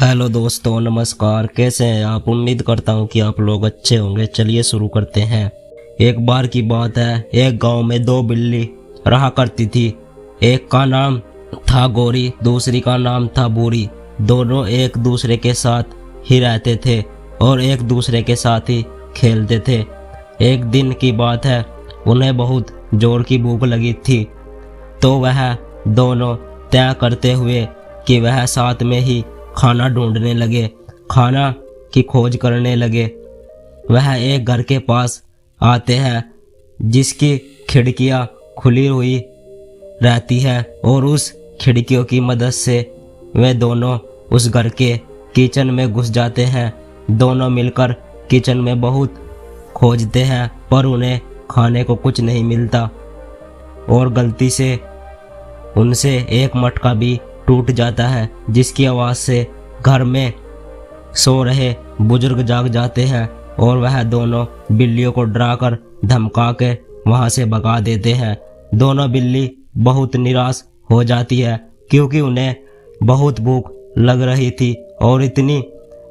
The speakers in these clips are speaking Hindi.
हेलो दोस्तों, नमस्कार। कैसे हैं आप? उम्मीद करता हूँ कि आप लोग अच्छे होंगे। चलिए शुरू करते हैं। एक बार की बात है, एक गांव में दो बिल्ली रहा करती थी। एक का नाम था गोरी, दूसरी का नाम था बूरी। दोनों एक दूसरे के साथ ही रहते थे और एक दूसरे के साथ ही खेलते थे। एक दिन की बात है, उन्हें बहुत जोर की भूख लगी थी, तो वह दोनों तय करते हुए कि वह साथ में ही खाना ढूंढने लगे, खाना की खोज करने लगे। वह एक घर के पास आते हैं जिसकी खिड़कियां खुली हुई रहती है और उस खिड़कियों की मदद से वे दोनों उस घर के किचन में घुस जाते हैं। दोनों मिलकर किचन में बहुत खोजते हैं पर उन्हें खाने को कुछ नहीं मिलता और गलती से उनसे एक मटका भी टूट जाता है, जिसकी आवाज़ से घर में सो रहे बुजुर्ग जाग जाते हैं और वह दोनों बिल्लियों को डराकर धमका के वहां से भगा देते हैं। दोनों बिल्ली बहुत निराश हो जाती है क्योंकि उन्हें बहुत भूख लग रही थी और इतनी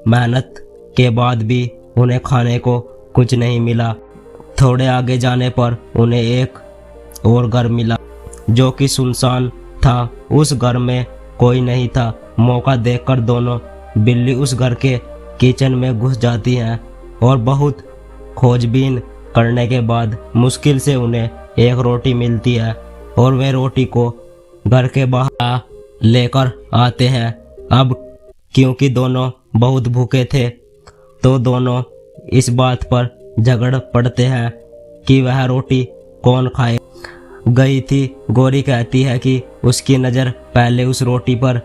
मेहनत के बाद भी उन्हें खाने को कुछ नहीं मिला। थोड़े आगे जाने पर उन्हें एक और घर मिला जो कि सुनसान था। उस घर में कोई नहीं था। मौका देखकर दोनों बिल्ली उस घर के किचन में घुस जाती हैं और बहुत खोजबीन करने के बाद मुश्किल से उन्हें एक रोटी मिलती है और वे रोटी को घर के बाहर लेकर आते हैं। अब क्योंकि दोनों बहुत भूखे थे तो दोनों इस बात पर झगड़ पड़ते हैं कि वह रोटी कौन खाए। गई थी गोरी कहती है कि उसकी नज़र पहले उस रोटी पर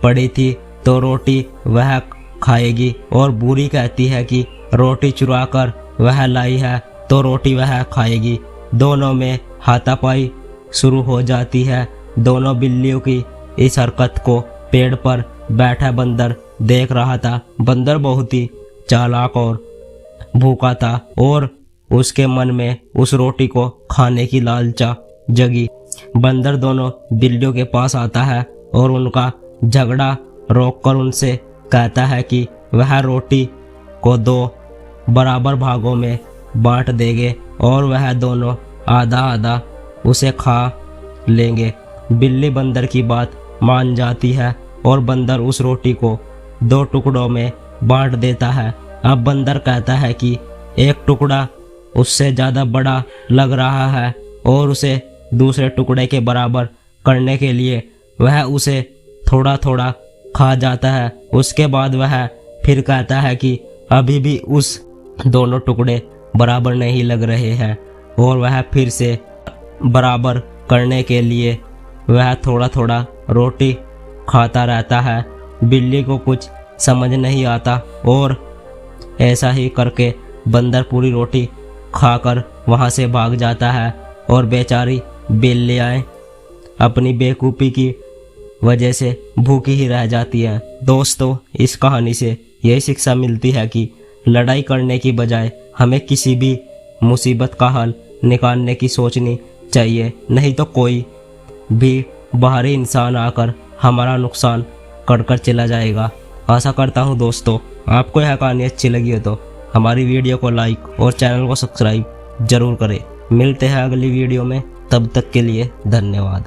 पड़ी थी तो रोटी वह खाएगी, और बूरी कहती है कि रोटी चुरा कर वह लाई है तो रोटी वह खाएगी। दोनों में हाथापाई शुरू हो जाती है। दोनों बिल्लियों की इस हरकत को पेड़ पर बैठा बंदर देख रहा था। बंदर बहुत ही चालाक और भूखा था और उसके मन में उस रोटी को खाने की लालसा जगी। बंदर दोनों बिल्लियों के पास आता है और उनका झगड़ा रोककर उनसे कहता है कि वह रोटी को दो बराबर भागों में बांट देंगे और वह दोनों आधा आधा उसे खा लेंगे। बिल्ली बंदर की बात मान जाती है और बंदर उस रोटी को दो टुकड़ों में बांट देता है। अब बंदर कहता है कि एक टुकड़ा उससे ज़्यादा बड़ा लग रहा है और उसे दूसरे टुकड़े के बराबर करने के लिए वह उसे थोड़ा थोड़ा खा जाता है। उसके बाद वह फिर कहता है कि अभी भी उस दोनों टुकड़े बराबर नहीं लग रहे हैं और वह फिर से बराबर करने के लिए वह थोड़ा थोड़ा रोटी खाता रहता है। बिल्ली को कुछ समझ नहीं आता और ऐसा ही करके बंदर पूरी रोटी खाकर वहां से भाग जाता है और बेचारी बिल्लियाँ अपनी बेवकूफ़ी की वजह से भूखी ही रह जाती है। दोस्तों, इस कहानी से यही शिक्षा मिलती है कि लड़ाई करने की बजाय हमें किसी भी मुसीबत का हल निकालने की सोचनी चाहिए, नहीं तो कोई भी बाहरी इंसान आकर हमारा नुकसान कर चला जाएगा। आशा करता हूँ दोस्तों आपको यह कहानी अच्छी लगी हो तो हमारी वीडियो को लाइक और चैनल को सब्सक्राइब जरूर करें। मिलते हैं अगली वीडियो में, तब तक के लिए धन्यवाद।